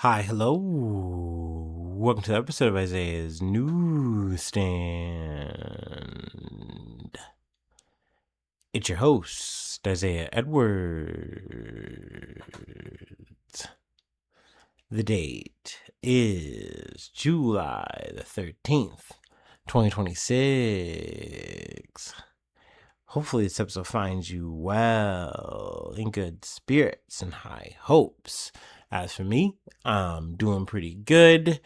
Hi, hello. Welcome to the episode of Isaiah's Newsstand. It's your host, Isaiah Edwards. The date is July the 13th, 2026. Hopefully, this episode finds you well, in good spirits and high hopes. As for me, I'm doing pretty good.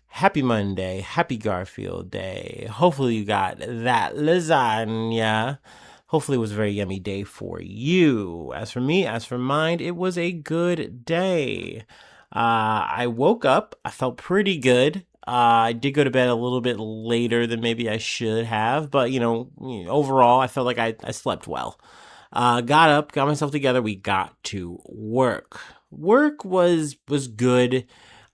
Happy Monday. Happy Garfield Day. Hopefully, you got that lasagna. Hopefully, it was a very yummy day for you. As for me, as for mine, it was a good day. I woke up. I felt pretty good. I did go to bed a little bit later than maybe I should have, but overall, I felt like I slept well. Got up, got myself together. We got to work. Work was good.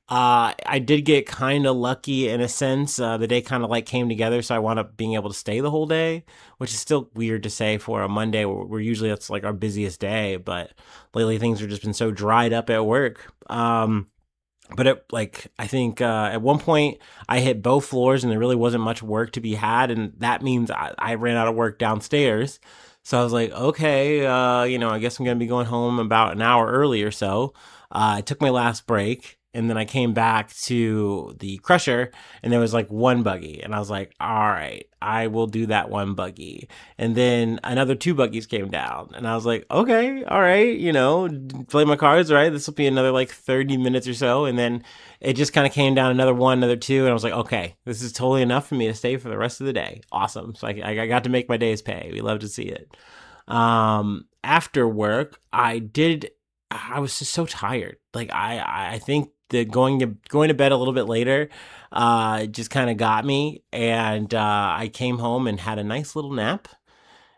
I did get kind of lucky in a sense. The day kind of like came together, so I wound up being able to stay the whole day, which is still weird to say for a Monday. We're usually that's like our busiest day, but lately things have just been so dried up at work. But I think at one point I hit both floors and there really wasn't much work to be had, and that means I ran out of work downstairs. So I was like, okay, I guess I'm gonna be going home about an hour early or so. I took my last break. And then I came back to the crusher and there was like one buggy. And I was like, all right, I will do that one buggy. And then another two buggies came down. And I was like, okay, all right, play my cards, right? This will be another like 30 minutes or so. And then it just kind of came down another one, another two. And I was like, okay, this is totally enough for me to stay for the rest of the day. Awesome. So I got to make my day's pay. We love to see it. After work, I was just so tired. Like I think the going to bed a little bit later just kind of got me, and I came home and had a nice little nap.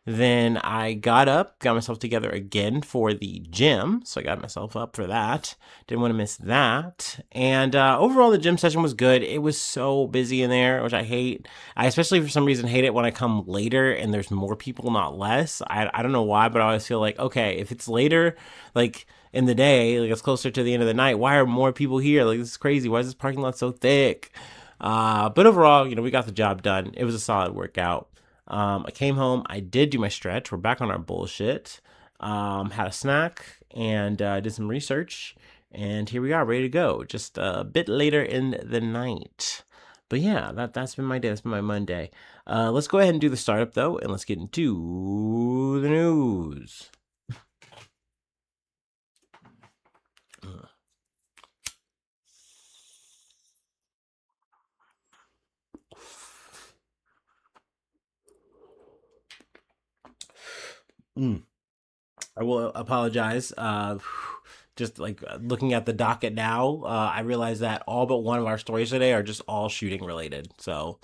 Then I got up, got myself together again for the gym. So I got myself up for that. Didn't want to miss that. And overall, the gym session was good. It was so busy in there, which I hate. I especially for some reason hate it when I come later and there's more people, not less. I don't know why, but I always feel like, okay, if it's later, like in the day, like it's closer to the end of the night, why are more people here? Like, this is crazy. Why is this parking lot so thick? But overall, we got the job done. It was a solid workout. I came home. I did do my stretch. We're back on our bullshit. Had a snack and did some research. And here we are, ready to go. Just a bit later in the night. But yeah, that's been my day. That's been my Monday. Let's go ahead and do the startup though, and let's get into the news. Mm. I will apologize. Just like looking at the docket now, I realize that all but one of our stories today are just all shooting related. So,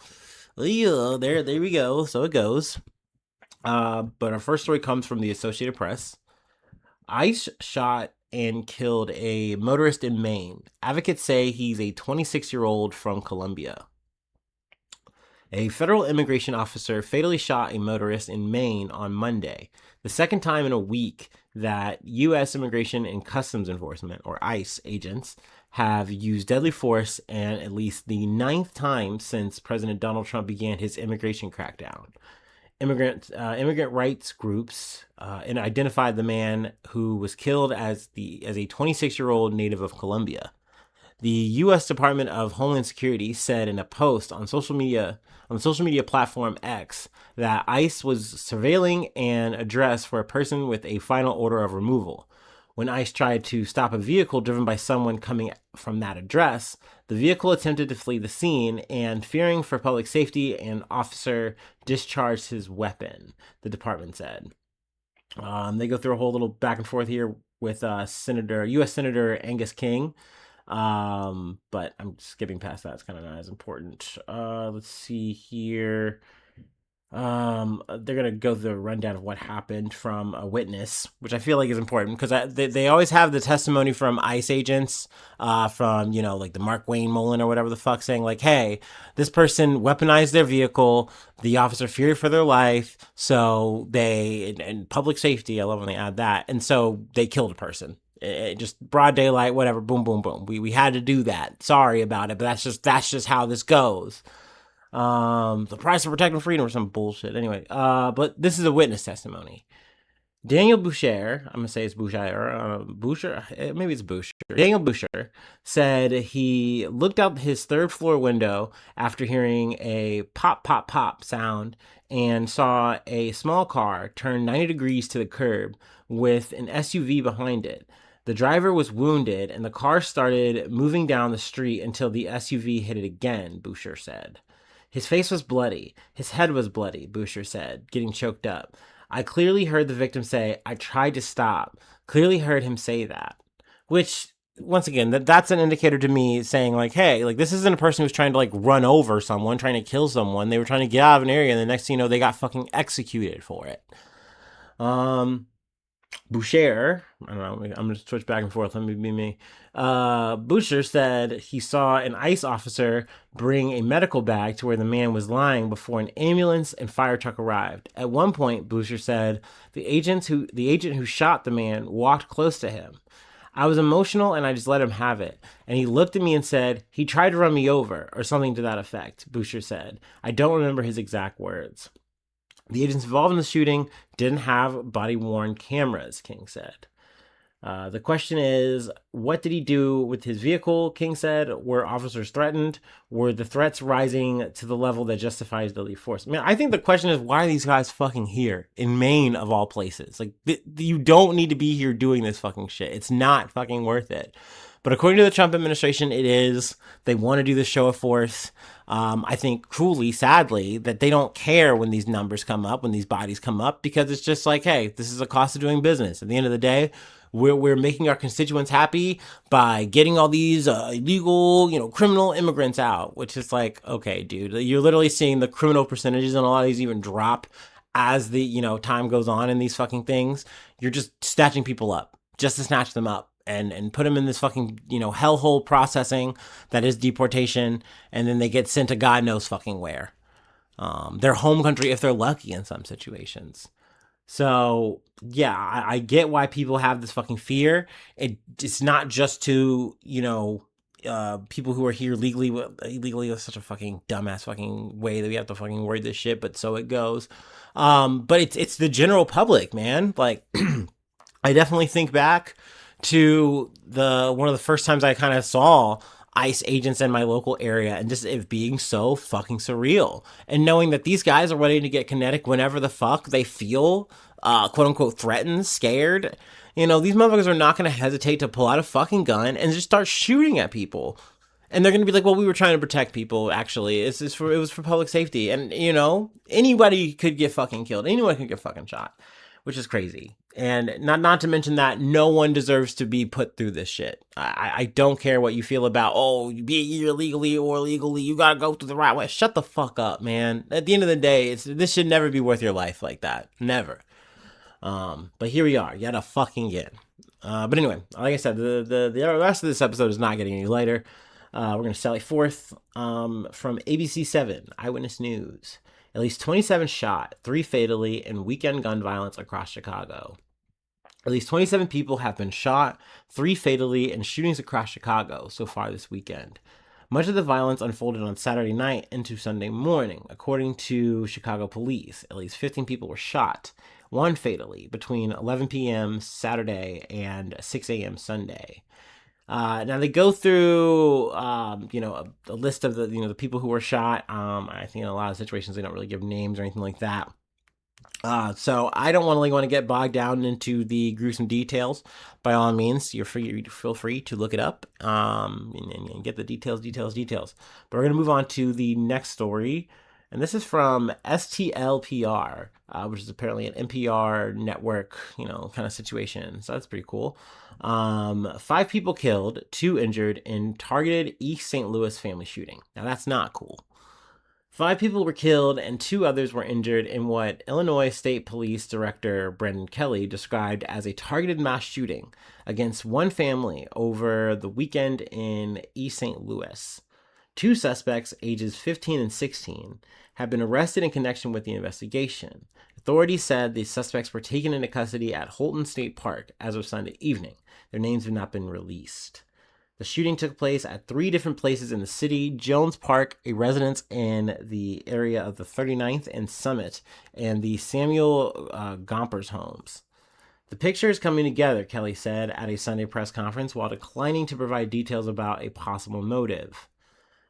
yeah, there we go. So it goes. But our first story comes from the Associated Press. ICE shot and killed a motorist in Maine. Advocates say he's a 26-year-old from Colombia. A federal immigration officer fatally shot a motorist in Maine on Monday, the second time in a week that U.S. Immigration and Customs Enforcement, or ICE, agents have used deadly force, and at least the ninth time since President Donald Trump began his immigration crackdown. Immigrant rights groups and identified the man who was killed as a 26-year-old native of Colombia. The U.S. Department of Homeland Security said in a post on the social media platform X that ICE was surveilling an address for a person with a final order of removal. When ICE tried to stop a vehicle driven by someone coming from that address, the vehicle attempted to flee the scene, and fearing for public safety, an officer discharged his weapon, the department said. They go through a whole little back and forth here with U.S. Senator Angus King. But I'm skipping past that. It's kind of not as important. Let's see here. They're gonna go through the rundown of what happened from a witness, which I feel like is important because they always have the testimony from ICE agents, from like the Mark Wayne Mullen or whatever the fuck, saying like, hey, this person weaponized their vehicle, the officer feared for their life, so they and public safety. I love when they add that, and so they killed a person. Just broad daylight, whatever. Boom, boom, boom. We had to do that. Sorry about it, but that's just how this goes. The price of protecting freedom or some bullshit. Anyway, but this is a witness testimony. Daniel Boucher, I'm gonna say it's Boucher, Boucher, maybe it's Boucher. Daniel Boucher said he looked out his third floor window after hearing a pop, pop, pop sound and saw a small car turn 90 degrees to the curb with an SUV behind it. The driver was wounded and the car started moving down the street until the SUV hit it again, Boucher said. His face was bloody. His head was bloody, Boucher said, getting choked up. I clearly heard the victim say, I tried to stop. Clearly heard him say that. Which, once again, that's an indicator to me saying, like, hey, like, this isn't a person who's trying to, like, run over someone, trying to kill someone. They were trying to get out of an area, and the next thing you know, they got fucking executed for it. Boucher, I don't know, I'm going to switch back and forth. Let me be me. Boucher said he saw an ICE officer bring a medical bag to where the man was lying before an ambulance and fire truck arrived. At one point, Boucher said the agent who shot the man walked close to him. I was emotional and I just let him have it. And he looked at me and said, he tried to run me over, or something to that effect, Boucher said. I don't remember his exact words. The agents involved in the shooting didn't have body-worn cameras, King said. The question is, what did he do with his vehicle, King said? Were officers threatened? Were the threats rising to the level that justifies deadly force? I mean, I think the question is, why are these guys fucking here? In Maine, of all places. Like, you don't need to be here doing this fucking shit. It's not fucking worth it. But according to the Trump administration, it is. They want to do the show of force. I think, cruelly, sadly, that they don't care when these numbers come up, when these bodies come up, because it's just like, hey, this is a cost of doing business. At the end of the day, we're making our constituents happy by getting all these illegal, criminal immigrants out, which is like, okay, dude, you're literally seeing the criminal percentages and a lot of these even drop as the, time goes on in these fucking things. You're just snatching people up just to snatch them up. And put them in this fucking, hellhole processing that is deportation, and then they get sent to God knows fucking where. Their home country, if they're lucky in some situations. So, yeah, I get why people have this fucking fear. It's not just to, people who are here legally. Illegally is such a fucking dumbass fucking way that we have to fucking word this shit, but so it goes. But it's the general public, man. Like, I definitely think back to one of the first times I kind of saw ICE agents in my local area, and just it being so fucking surreal, and knowing that these guys are ready to get kinetic whenever the fuck they feel quote unquote threatened, scared. These motherfuckers are not going to hesitate to pull out a fucking gun and just start shooting at people. And they're going to be like, well, we were trying to protect people. Actually, it was for public safety. And, anybody could get fucking killed. Anyone could get fucking shot, which is crazy. And not to mention that no one deserves to be put through this shit. I don't care what you feel about, be it here illegally or legally, you gotta go through the right way. Shut the fuck up, man. At the end of the day, this should never be worth your life like that. Never. But here we are, yet a fucking again. But anyway, like I said, the rest of this episode is not getting any lighter. We're gonna sally forth from ABC7 Eyewitness News. At least 27 shot, 3 fatally, in weekend gun violence across Chicago. At least 27 people have been shot, 3 fatally, in shootings across Chicago so far this weekend. Much of the violence unfolded on Saturday night into Sunday morning. According to Chicago police, at least 15 people were shot, 1 fatally, between 11 p.m. Saturday and 6 a.m. Sunday. Now they go through, a list of the people who were shot. I think in a lot of situations they don't really give names or anything like that. So I don't want to get bogged down into the gruesome details. By all means, feel free to look it up, and get the details. But we're going to move on to the next story. And this is from STLPR, which is apparently an NPR network, kind of situation. So that's pretty cool. 5 people killed, 2 injured in targeted East St. Louis family shooting. Now that's not cool. 5 people were killed and 2 others were injured in what Illinois State Police Director Brendan Kelly described as a targeted mass shooting against one family over the weekend in East St. Louis. 2 suspects, ages 15 and 16, have been arrested in connection with the investigation. Authorities said the suspects were taken into custody at Holton State Park as of Sunday evening. Their names have not been released. The shooting took place at 3 different places in the city: Jones Park, a residence in the area of the 39th and Summit, and the Samuel Gompers homes. The picture is coming together, Kelly said at a Sunday press conference, while declining to provide details about a possible motive.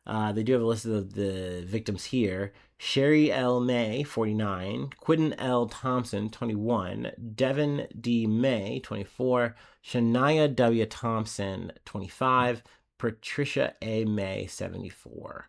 They do have a list of the victims here: Sherry L. May, 49, Quinton L. Thompson, 21, Devin D. May, 24, Shania W. Thompson, 25, Patricia A. May, 74.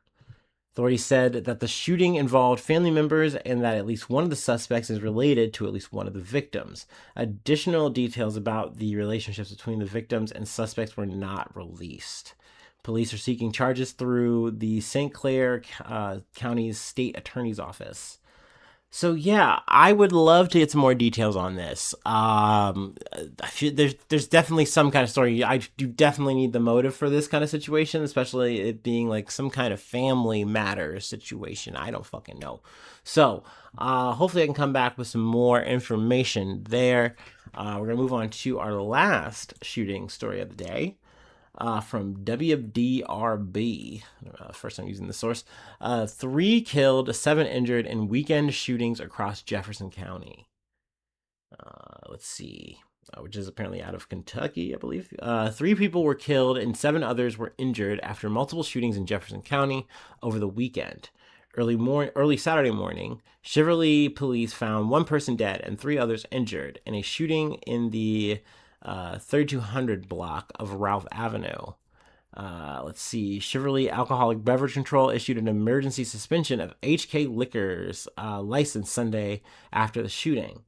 Authorities said that the shooting involved family members and that at least one of the suspects is related to at least one of the victims. Additional details about the relationships between the victims and suspects were not released. Police are seeking charges through the St. Clair County's state attorney's office. So yeah, I would love to get some more details on this. There's definitely some kind of story. I do definitely need the motive for this kind of situation, especially it being like some kind of family matter situation. I don't fucking know. So hopefully I can come back with some more information there. We're gonna move on to our last shooting story of the day. From WDRB, first time using the source. 3 killed, 7 injured in weekend shootings across Jefferson County. Let's see, which is apparently out of Kentucky, I believe. 3 people were killed and 7 others were injured after multiple shootings in Jefferson County over the weekend. Early Saturday morning, Cheverly police found 1 person dead and 3 others injured in a shooting in the 3200 block of Ralph Avenue. Let's see. Cheverly Alcoholic Beverage Control issued an emergency suspension of HK Liquor's license Sunday after the shooting.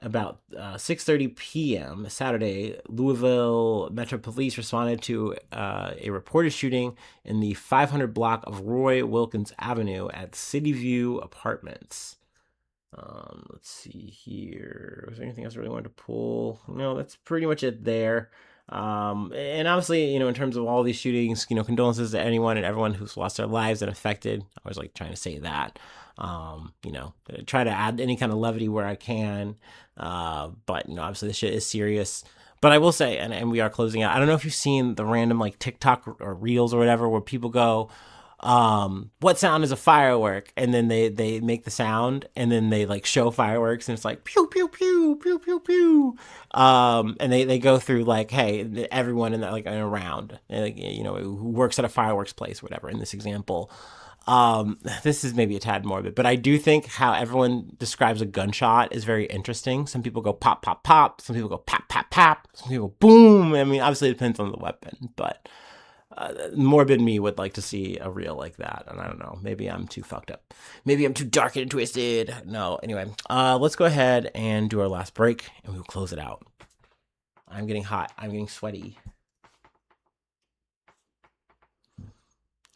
About 6:30 p.m. Saturday, Louisville Metro Police responded to a reported shooting in the 500 block of Roy Wilkins Avenue at City View Apartments. Let's see here. Was there anything else I really wanted to pull? No, that's pretty much it there. And obviously, in terms of all these shootings, condolences to anyone and everyone who's lost their lives and affected. I was like trying to say that. Try to add any kind of levity where I can. But obviously this shit is serious. But I will say, and we are closing out, I don't know if you've seen the random like TikTok or Reels or whatever where people go, what sound is a firework, and then they make the sound and then they like show fireworks and it's like pew pew pew pew pew pew, and they go through like, hey, everyone in that like around, who works at a fireworks place or whatever in this example. This is maybe a tad morbid, but I do think how everyone describes a gunshot is very interesting. Some people go pop pop pop, some people go pop pop pop, some people go boom. I mean, obviously it depends on the weapon, but morbid me would like to see a reel like that. And I don't know, maybe I'm too fucked up. Maybe I'm too dark and twisted. No, anyway, let's go ahead and do our last break and we'll close it out. I'm getting hot. I'm getting sweaty.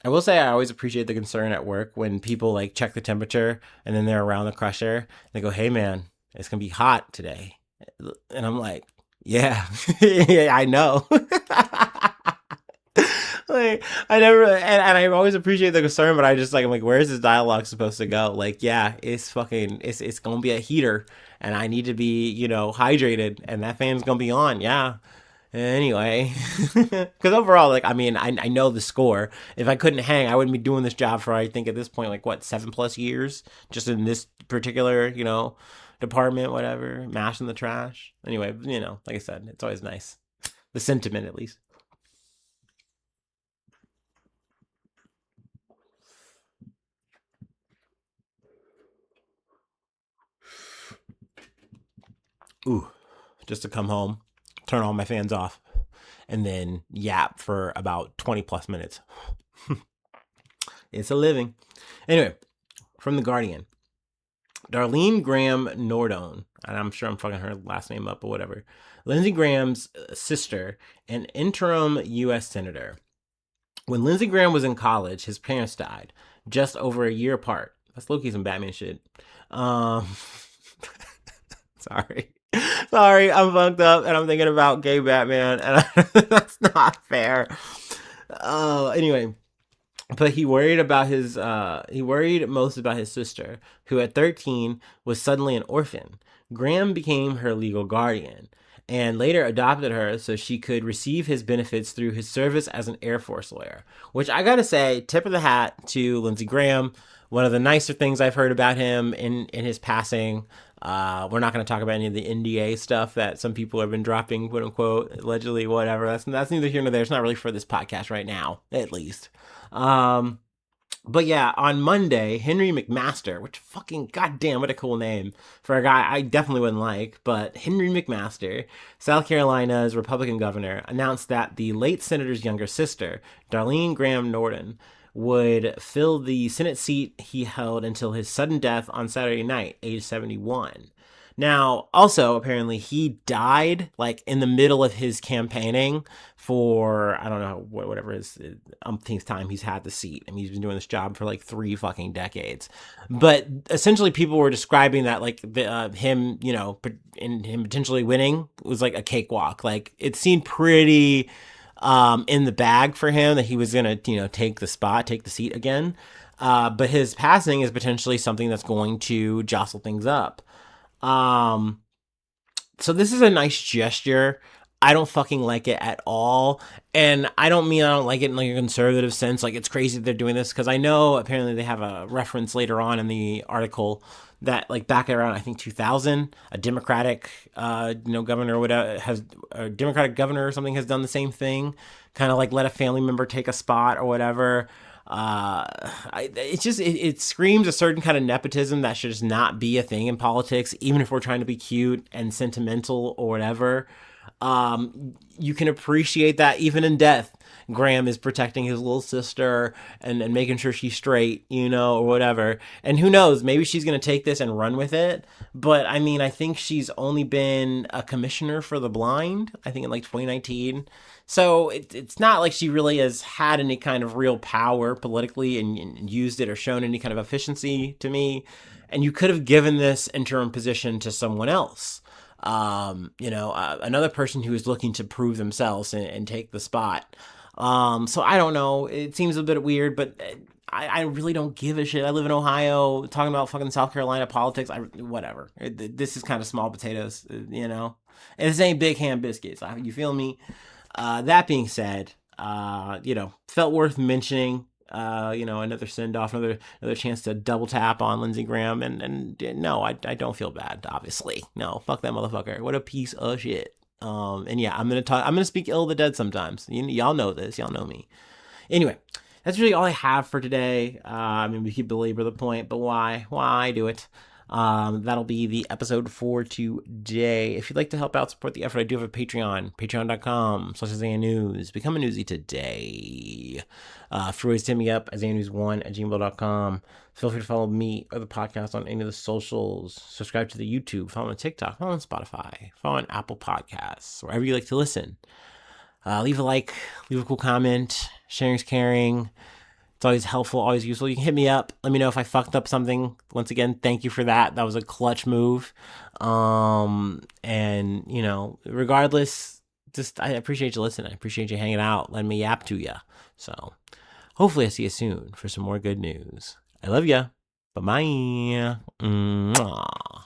I will say I always appreciate the concern at work when people like check the temperature and then they're around the crusher. They go, hey man, it's going to be hot today. And I'm like, yeah, yeah, I know. Like, I never, and I always appreciate the concern, but I'm like, where is this dialogue supposed to go? Like, yeah, it's gonna be a heater, and I need to be, hydrated, and that fan's gonna be on, yeah. Anyway, because overall, like, I mean, I know the score. If I couldn't hang, I wouldn't be doing this job for, I think at this point, like, what, 7+ years, just in this particular, department, whatever, mashing the trash. Anyway, like I said, it's always nice. The sentiment, at least. Ooh, just to come home, turn all my fans off, and then yap for about 20+ minutes. It's a living. Anyway, from The Guardian. Darlene Graham Nordone, and I'm sure I'm fucking her last name up or whatever, Lindsey Graham's sister, an interim U.S. senator. When Lindsey Graham was in college, his parents died, just over a year apart. That's low-key some Batman shit. Sorry. Sorry, I'm fucked up and I'm thinking about gay Batman, and that's not fair. Anyway, But he worried most about his sister, who at 13 was suddenly an orphan. Graham became her legal guardian and later adopted her so she could receive his benefits through his service as an Air Force lawyer. Which I gotta say, tip of the hat to Lindsey Graham. One of the nicer things I've heard about him in his passing. We're not going to talk about any of the NDA stuff that some people have been dropping, quote unquote, allegedly, whatever. That's neither here nor there. It's not really for this podcast right now, at least. Um, but yeah, on Monday, Henry McMaster, which fucking goddamn, what a cool name for a guy I definitely wouldn't like, but Henry McMaster, South Carolina's Republican governor, announced that the late senator's younger sister, Darlene Graham Nordone, would fill the Senate seat he held until his sudden death on Saturday night, age 71. Now, also, apparently, he died like in the middle of his campaigning for, I don't know, whatever his umpteenth time he's had the seat. I mean, he's been doing this job for like 3 fucking decades. But essentially, people were describing that like him, and him potentially winning was like a cakewalk. Like, it seemed pretty in the bag for him that he was going to, take the seat again. But his passing is potentially something that's going to jostle things up. So this is a nice gesture. I don't fucking like it at all. And I don't mean I don't like it in like a conservative sense. Like, it's crazy that they're doing this, because I know apparently they have a reference later on in the article that like back around, I think 2000, a Democratic, governor or whatever has a Democratic governor or something has done the same thing, kind of like let a family member take a spot or whatever. It screams a certain kind of nepotism that should just not be a thing in politics, even if we're trying to be cute and sentimental or whatever. You can appreciate that even in death. Graham is protecting his little sister and making sure she's straight, or whatever. And who knows, maybe she's going to take this and run with it. But I mean, I think she's only been a commissioner for the blind, I think in like 2019. So it's not like she really has had any kind of real power politically and used it or shown any kind of efficiency to me. And you could have given this interim position to someone else. Another person who is looking to prove themselves and take the spot. So I don't know. It seems a bit weird, but I really don't give a shit. I live in Ohio, talking about fucking South Carolina politics. Whatever. This is kind of small potatoes, And this ain't big ham biscuits. You feel me? That being said, felt worth mentioning. Another send off, another chance to double tap on Lindsey Graham, and no, I don't feel bad. Obviously, no, fuck that motherfucker. What a piece of shit. And yeah, I'm gonna speak ill of the dead sometimes. Y'all know this. Y'all know me. Anyway, that's really all I have for today. We could belabor the point, but why do it? That'll be the episode for today. If you'd like to help out, support the effort, I do have a Patreon, patreon.com/IsaiahNews. Become a newsie today. For ways to hit me up, IsaiahNews1@gmail.com. Feel free to follow me or the podcast on any of the socials. Subscribe to the YouTube, follow on TikTok, follow on Spotify, follow on Apple Podcasts, wherever you like to listen. Leave a like, leave a cool comment. Sharing's caring. It's always helpful, always useful. You can hit me up. Let me know if I fucked up something. Once again, thank you for that. That was a clutch move. Regardless, I appreciate you listening. I appreciate you hanging out, letting me yap to you. So hopefully I see you soon for some more good news. I love ya. Bye-bye. Mwah.